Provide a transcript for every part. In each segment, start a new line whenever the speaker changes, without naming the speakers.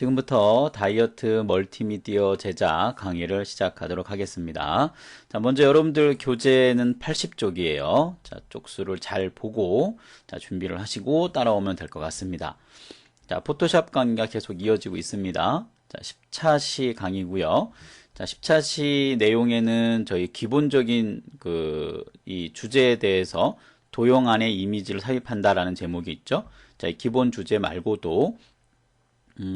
지금부터 다이어트 멀티미디어 제작 강의를 시작하도록 하겠습니다. 자, 먼저 여러분들 교재는 80쪽이에요. 자, 쪽수를 잘 보고 준비를 하시고 따라오면 될 것 같습니다. 자, 포토샵 강의가 계속 이어지고 있습니다. 자, 10차시 강의고요. 자, 10차시 내용에는 저희 기본적인 이 주제에 대해서 도형 안에 이미지를 삽입한다라는 제목이 있죠. 자, 이 기본 주제 말고도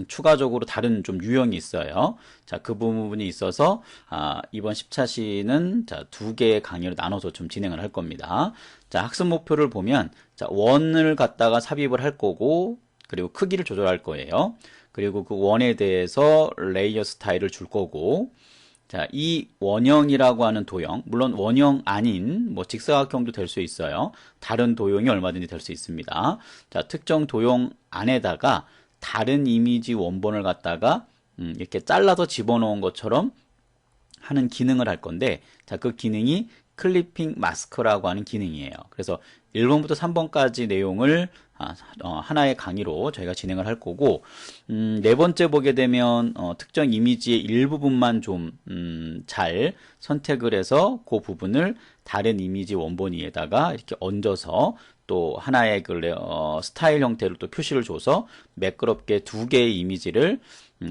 추가적으로 다른 좀 유형이 있어요. 자, 그 부분이 있어서 이번 10차시는 두 개의 강의로 나눠서 좀 진행을 할 겁니다. 자, 학습 목표를 보면 원을 갖다가 삽입을 할 거고, 그리고 크기를 조절할 거예요. 그리고 그 원에 대해서 레이어 스타일을 줄 거고, 자, 이 원형이라고 하는 도형, 물론 원형 아닌 뭐 직사각형도 될 수 있어요. 다른 도형이 얼마든지 될 수 있습니다. 자, 특정 도형 안에다가 다른 이미지 원본을 갖다가 이렇게 잘라서 집어넣은 것처럼 하는 기능을 할 건데, 자, 그 기능이 클리핑 마스크라고 하는 기능이에요. 그래서 1번부터 3번까지 내용을 하나의 강의로 저희가 진행을 할 거고, 네 번째 보게 되면 특정 이미지의 일부분만 좀 잘 선택을 해서 그 부분을 다른 이미지 원본 위에다가 이렇게 얹어서 또 하나의 스타일 형태로 또 표시를 줘서 매끄럽게 두 개의 이미지를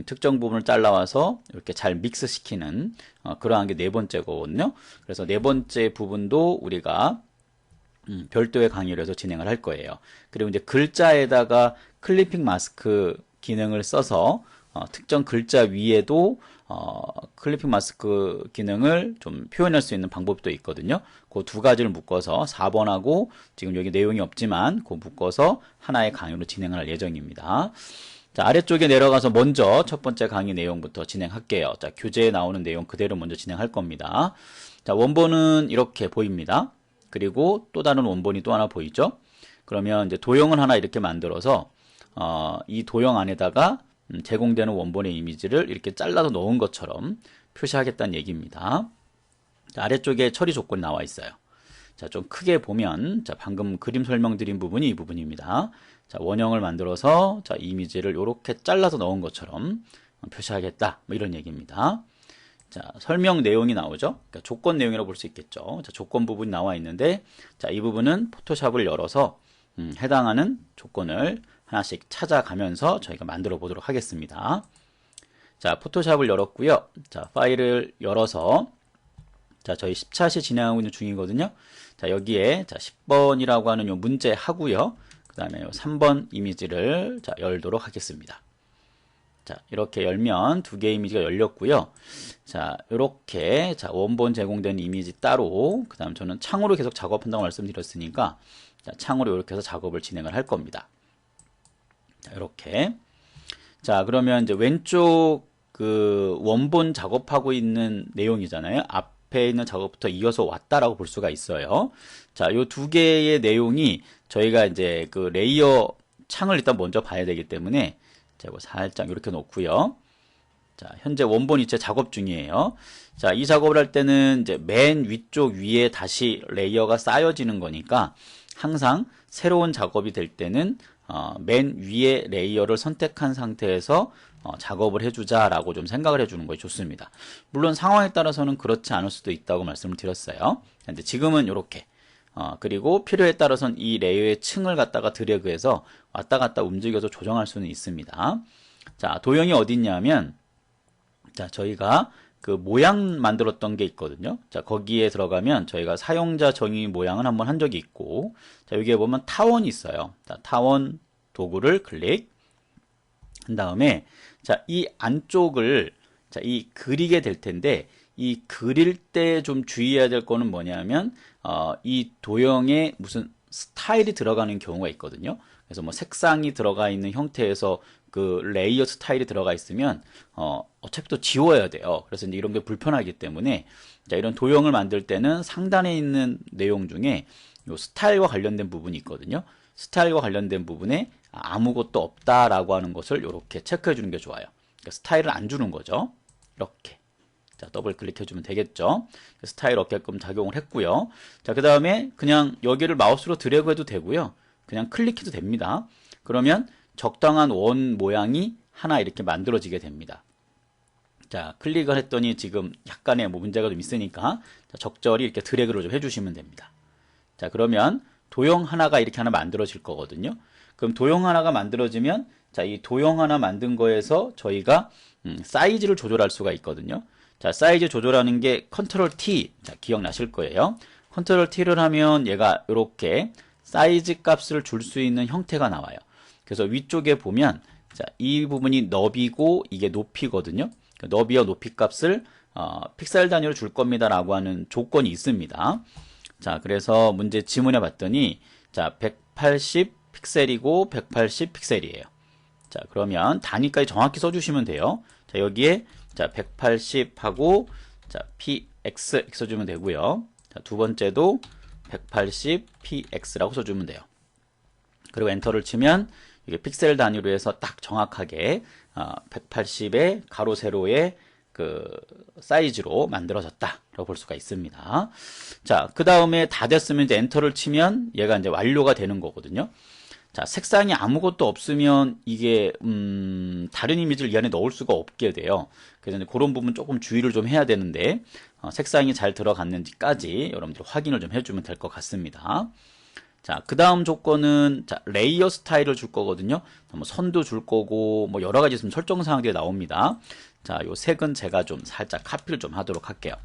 특정 부분을 잘라와서 이렇게 잘 믹스시키는 그러한 게 네 번째 거거든요. 그래서 네 번째 부분도 우리가 별도의 강의를 해서 진행을 할 거예요. 그리고 이제 글자에다가 클리핑 마스크 기능을 써서 특정 글자 위에도 클리핑 마스크 기능을 좀 표현할 수 있는 방법도 있거든요. 그 두 가지를 묶어서 4번하고 지금 여기 내용이 없지만 그 묶어서 하나의 강의로 진행을 할 예정입니다. 자, 아래쪽에 내려가서 먼저 첫 번째 강의 내용부터 진행할게요. 자, 교재에 나오는 내용 그대로 먼저 진행할 겁니다. 자, 원본은 이렇게 보입니다. 그리고 또 다른 원본이 또 하나 보이죠? 그러면 이제 도형을 하나 이렇게 만들어서 이 도형 안에다가 제공되는 원본의 이미지를 이렇게 잘라서 넣은 것처럼 표시하겠다는 얘기입니다. 자, 아래쪽에 처리 조건이 나와 있어요. 자, 좀 크게 보면, 자, 방금 그림 설명드린 부분이 이 부분입니다. 자, 원형을 만들어서, 자, 이미지를 이렇게 잘라서 넣은 것처럼 표시하겠다. 뭐 이런 얘기입니다. 자, 설명 내용이 나오죠? 그러니까 조건 내용이라고 볼 수 있겠죠. 자, 조건 부분이 나와 있는데, 자, 이 부분은 포토샵을 열어서, 해당하는 조건을 하나씩 찾아가면서 저희가 만들어 보도록 하겠습니다. 자, 포토샵을 열었고요. 자, 파일을 열어서, 자, 저희 10차시 진행하고 있는 중이거든요. 자, 여기에, 자, 10번이라고 하는 요 문제 하고요. 그 다음에 3번 이미지를, 자, 열도록 하겠습니다. 자, 이렇게 열면 두 개의 이미지가 열렸고요. 자, 이렇게, 자, 원본 제공된 이미지 따로, 그 다음 저는 창으로 계속 작업한다고 말씀드렸으니까, 자, 창으로 이렇게 해서 작업을 진행을 할 겁니다. 자, 이렇게. 자, 그러면 이제 왼쪽 원본 작업하고 있는 내용이잖아요. 앞에 있는 작업부터 이어서 왔다라고 볼 수가 있어요. 자, 요 두 개의 내용이 저희가 이제 레이어 창을 일단 먼저 봐야 되기 때문에, 자, 이거 살짝 이렇게 놓고요. 자, 현재 원본 이체 작업 중이에요. 자, 이 작업을 할 때는 이제 맨 위쪽 위에 다시 레이어가 쌓여지는 거니까 항상 새로운 작업이 될 때는 맨 위에 레이어를 선택한 상태에서 작업을 해주자라고 좀 생각을 해주는 것이 좋습니다. 물론 상황에 따라서는 그렇지 않을 수도 있다고 말씀을 드렸어요. 근데 지금은 이렇게 그리고 필요에 따라서는 이 레이어의 층을 갖다가 드래그해서 왔다 갔다 움직여서 조정할 수는 있습니다. 자, 도형이 어디 있냐면, 자, 저희가 그 모양 만들었던 게 있거든요. 자, 거기에 들어가면 저희가 사용자 정의 모양을 한번 한 적이 있고, 자, 여기에 보면 타원이 있어요. 자, 타원 도구를 클릭 한 다음에, 자, 이 안쪽을, 자, 이 그리게 될 텐데, 이 그릴 때 좀 주의해야 될 거는 뭐냐면, 이 도형에 무슨 스타일이 들어가는 경우가 있거든요. 그래서 뭐 색상이 들어가 있는 형태에서 그 레이어 스타일이 들어가 있으면 어차피 또 지워야 돼요. 그래서 이제 이런 게 불편하기 때문에, 자, 이런 도형을 만들 때는 상단에 있는 내용 중에 요 스타일과 관련된 부분이 있거든요. 스타일과 관련된 부분에 아무것도 없다라고 하는 것을 이렇게 체크해 주는 게 좋아요. 그러니까 스타일을 안 주는 거죠. 이렇게. 자, 더블 클릭해 주면 되겠죠. 스타일 없게끔 작용을 했고요. 자, 그 다음에 그냥 여기를 마우스로 드래그 해도 되고요. 그냥 클릭해도 됩니다. 그러면 적당한 원 모양이 하나 이렇게 만들어지게 됩니다. 자, 클릭을 했더니 지금 약간의 뭐 문제가 좀 있으니까 자, 적절히 이렇게 드래그를 좀 해주시면 됩니다. 자, 그러면 도형 하나가 이렇게 하나 만들어질 거거든요. 그럼 도형 하나가 만들어지면 자, 이 도형 하나 만든 거에서 저희가 사이즈를 조절할 수가 있거든요. 자, 사이즈 조절하는 게 컨트롤 T. 자, 기억나실 거예요. 컨트롤 T를 하면 얘가 이렇게 사이즈 값을 줄 수 있는 형태가 나와요. 그래서 위쪽에 보면 자, 이 부분이 너비고 이게 높이거든요. 너비와 높이 값을 픽셀 단위로 줄 겁니다 라고 하는 조건이 있습니다. 자, 그래서 문제 지문해 봤더니 자, 180 픽셀이고 180 픽셀이에요. 자, 그러면 단위까지 정확히 써주시면 돼요. 자, 여기에 자, 180하고 자, px 이렇게 써주면 되고요. 자, 두 번째도 180 px라고 써주면 돼요. 그리고 엔터를 치면 이게 픽셀 단위로 해서 딱 정확하게 180의 가로 세로의 그 사이즈로 만들어졌다라고 볼 수가 있습니다. 자, 그 다음에 다 됐으면 이제 엔터를 치면 얘가 이제 완료가 되는 거거든요. 자, 색상이 아무것도 없으면 이게 다른 이미지를 이 안에 넣을 수가 없게 돼요. 그래서 이제 그런 부분 조금 주의를 좀 해야 되는데 색상이 잘 들어갔는지까지 여러분들 확인을 좀 해주면 될 것 같습니다. 자, 그 다음 조건은 자, 레이어 스타일을 줄 거거든요. 뭐 선도 줄 거고 뭐 여러 가지 있으면 설정 사항들이 나옵니다. 자, 요 색은 제가 좀 살짝 카피를 좀 하도록 할게요.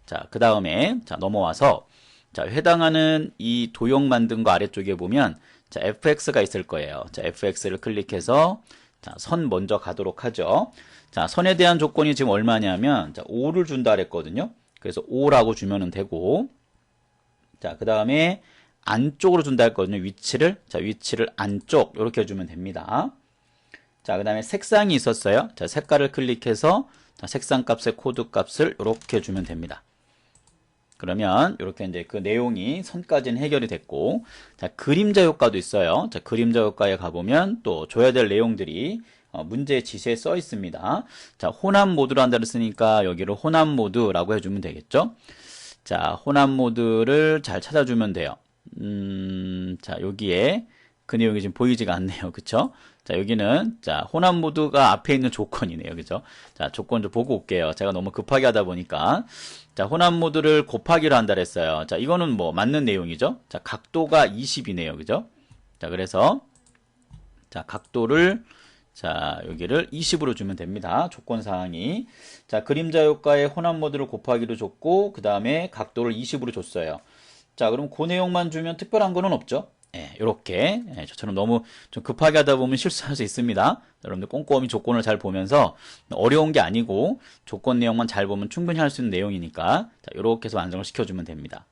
자, 그 다음에 자, 넘어와서 자, 해당하는 이 도형 만든 거 아래쪽에 보면 자, fx가 있을 거예요. 자, fx를 클릭해서 자, 선 먼저 가도록 하죠. 자, 선에 대한 조건이 지금 얼마냐면 자, 5를 준다 그랬거든요. 그래서 5라고 주면은 되고 자, 그 다음에 안쪽으로 준다 했거든요. 위치를. 자, 위치를 안쪽 이렇게 해주면 됩니다. 자, 그 다음에 색상이 있었어요. 자, 색깔을 클릭해서 자, 색상 값의 코드 값을 이렇게 주면 됩니다. 그러면 이렇게 이제 그 내용이 선까지는 해결이 됐고 자, 그림자 효과도 있어요. 자, 그림자 효과에 가보면 또 줘야 될 내용들이 문제 지시에 써 있습니다. 자, 혼합 모드로 한다고 했으니까 여기를 혼합 모드라고 해주면 되겠죠. 자, 혼합 모드를 잘 찾아주면 돼요. 자, 여기에 그 내용이 지금 보이지가 않네요. 그쵸? 자, 여기는 자, 혼합 모드가 앞에 있는 조건이네요. 그죠? 자, 조건 좀 보고 올게요. 제가 너무 급하게 하다 보니까 자, 혼합 모드를 곱하기로 한다 그랬어요. 자, 이거는 뭐 맞는 내용이죠. 자, 각도가 20이네요. 그죠? 자, 그래서 자, 각도를 자, 여기를 20으로 주면 됩니다. 조건 사항이. 자, 그림자 효과의 혼합 모드를 곱하기로 줬고 그 다음에 각도를 20으로 줬어요. 자, 그럼 그 내용만 주면 특별한 거는 없죠? 예, 요렇게 저처럼 너무 좀 급하게 하다 보면 실수할 수 있습니다. 여러분들 꼼꼼히 조건을 잘 보면서 어려운 게 아니고 조건 내용만 잘 보면 충분히 할 수 있는 내용이니까 자, 요렇게 해서 완성을 시켜주면 됩니다.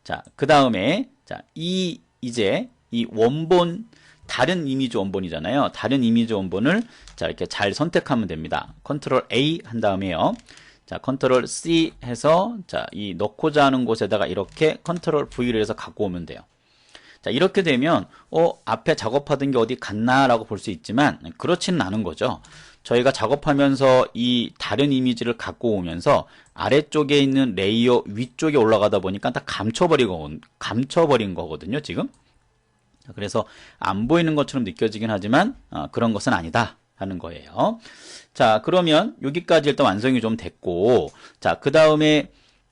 자, 그 다음에 자, 이제 이 원본 다른 이미지 원본이잖아요. 다른 이미지 원본을 자, 이렇게 잘 선택하면 됩니다. 컨트롤 A 한 다음에요. 자, 컨트롤 C 해서 자, 이 넣고자 하는 곳에다가 이렇게 컨트롤 V를 해서 갖고 오면 돼요. 자, 이렇게 되면 앞에 작업하던 게 어디 갔나 라고 볼 수 있지만 그렇지는 않은 거죠. 저희가 작업하면서 이 다른 이미지를 갖고 오면서 아래쪽에 있는 레이어 위쪽에 올라가다 보니까 다 감춰버린 거거든요, 지금. 그래서 안 보이는 것처럼 느껴지긴 하지만 그런 것은 아니다 하는 거예요. 자, 그러면 여기까지 일단 완성이 좀 됐고 자, 그 다음에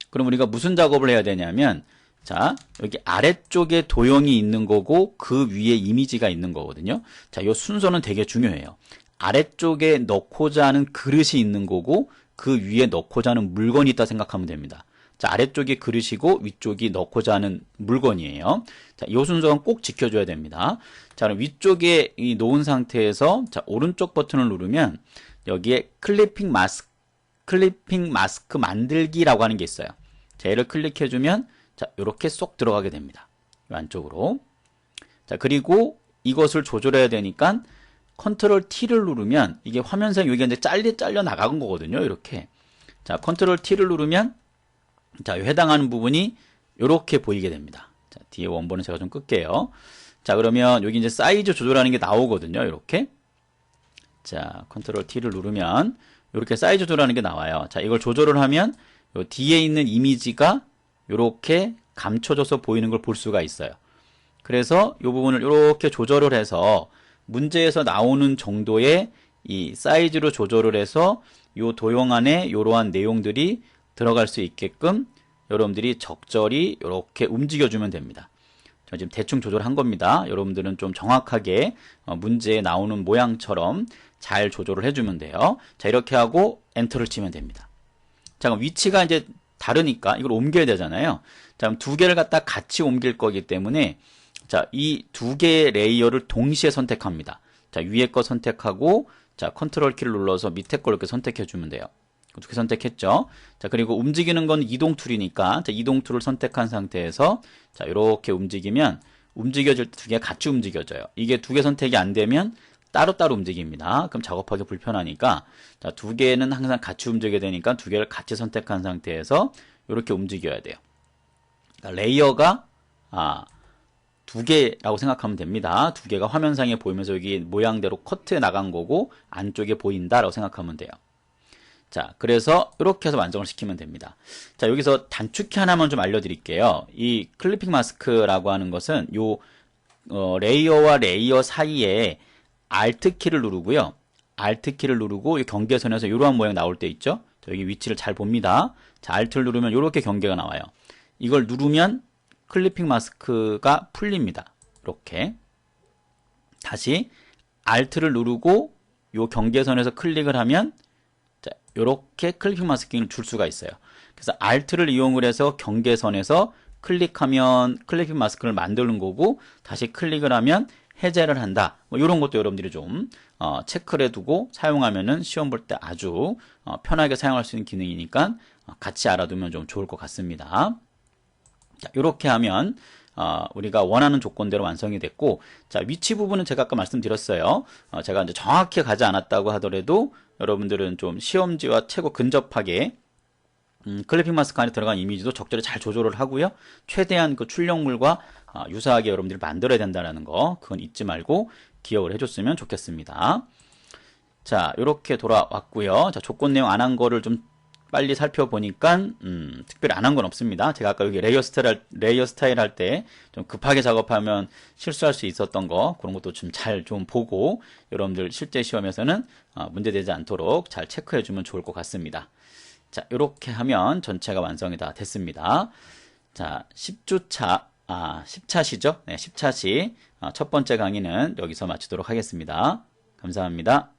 그럼 우리가 무슨 작업을 해야 되냐면 자, 여기 아래쪽에 도형이 있는 거고 그 위에 이미지가 있는 거거든요. 자, 이 순서는 되게 중요해요. 아래쪽에 넣고자 하는 그릇이 있는 거고 그 위에 넣고자 하는 물건이 있다 생각하면 됩니다. 자, 아래쪽이 그릇이고 위쪽이 넣고자 하는 물건이에요. 자, 이 순서는 꼭 지켜줘야 됩니다. 자, 그럼 위쪽에 이 놓은 상태에서 자, 오른쪽 버튼을 누르면 여기에 클리핑 마스크 만들기라고 하는 게 있어요. 자, 얘를 클릭해주면 자, 이렇게 쏙 들어가게 됩니다. 이 안쪽으로. 자, 그리고 이것을 조절해야 되니까 컨트롤 T를 누르면 이게 화면상 여기가 이제 잘려 나간 거거든요. 이렇게. 자, 컨트롤 T를 누르면 자, 해당하는 부분이 이렇게 보이게 됩니다. 자, 뒤에 원본은 제가 좀 끌게요. 자, 그러면 여기 이제 사이즈 조절하는 게 나오거든요. 이렇게. 자, 컨트롤 T를 누르면 이렇게 사이즈 조절하는 게 나와요. 자, 이걸 조절을 하면 요 뒤에 있는 이미지가 이렇게 감춰져서 보이는 걸 볼 수가 있어요. 그래서 이 부분을 이렇게 조절을 해서 문제에서 나오는 정도의 이 사이즈로 조절을 해서 요 도형 안에 이러한 내용들이 들어갈 수 있게끔 여러분들이 적절히 이렇게 움직여주면 됩니다. 저 지금 대충 조절한 겁니다. 여러분들은 좀 정확하게 문제에 나오는 모양처럼 잘 조절을 해주면 돼요. 자, 이렇게 하고 엔터를 치면 됩니다. 자, 그럼 위치가 이제 다르니까 이걸 옮겨야 되잖아요. 자, 그럼 두 개를 갖다 같이 옮길 거기 때문에 자, 이 두 개의 레이어를 동시에 선택합니다. 자, 위에 거 선택하고 자, 컨트롤 키를 눌러서 밑에 걸 이렇게 선택해 주면 돼요. 두 개 선택했죠. 자, 그리고 움직이는 건 이동 툴이니까 자, 이동 툴을 선택한 상태에서 자, 이렇게 움직이면 움직여질 때 두 개가 같이 움직여져요. 이게 두 개 선택이 안 되면 따로따로 움직입니다. 그럼 작업하기 불편하니까 자, 두 개는 항상 같이 움직여야 되니까 두 개를 같이 선택한 상태에서 이렇게 움직여야 돼요. 그러니까 레이어가 두 개라고 생각하면 됩니다. 두 개가 화면상에 보이면서 여기 모양대로 커트해 나간 거고 안쪽에 보인다라고 생각하면 돼요. 자, 그래서 이렇게 해서 완성을 시키면 됩니다. 자, 여기서 단축키 하나만 좀 알려드릴게요. 이 클리핑 마스크라고 하는 것은 요 레이어와 레이어 사이에 Alt 키를 누르고요. Alt 키를 누르고 이 경계선에서 이러한 모양 나올 때 있죠? 자, 여기 위치를 잘 봅니다. 자, Alt를 누르면 이렇게 경계가 나와요. 이걸 누르면 클리핑 마스크가 풀립니다. 이렇게 다시 Alt를 누르고 요 경계선에서 클릭을 하면 자, 이렇게 클리핑 마스킹을 줄 수가 있어요. 그래서 Alt를 이용을 해서 경계선에서 클릭하면 클리핑 마스크를 만드는 거고 다시 클릭을 하면 해제를 한다. 뭐 이런 것도 여러분들이 좀 체크를 해두고 사용하면은 시험 볼 때 아주 편하게 사용할 수 있는 기능이니까 같이 알아두면 좀 좋을 것 같습니다. 자, 이렇게 하면 우리가 원하는 조건대로 완성이 됐고, 자, 위치 부분은 제가 아까 말씀드렸어요. 제가 이제 정확히 가지 않았다고 하더라도 여러분들은 좀 시험지와 최고 근접하게 클리핑 마스크 안에 들어간 이미지도 적절히 잘 조절을 하고요. 최대한 그 출력물과 유사하게 여러분들이 만들어야 된다는 거, 그건 잊지 말고 기억을 해줬으면 좋겠습니다. 자, 이렇게 돌아왔고요. 자, 조건 내용 안 한 거를 좀 빨리 살펴보니까 특별히 안 한 건 없습니다. 제가 아까 여기 레이어 스타일 할 때 좀 급하게 작업하면 실수할 수 있었던 거 그런 것도 좀 잘 좀 보고 여러분들 실제 시험에서는 문제되지 않도록 잘 체크해 주면 좋을 것 같습니다. 자, 이렇게 하면 전체가 완성이 다 됐습니다. 자, 10차시죠? 네, 10차시 첫 번째 강의는 여기서 마치도록 하겠습니다. 감사합니다.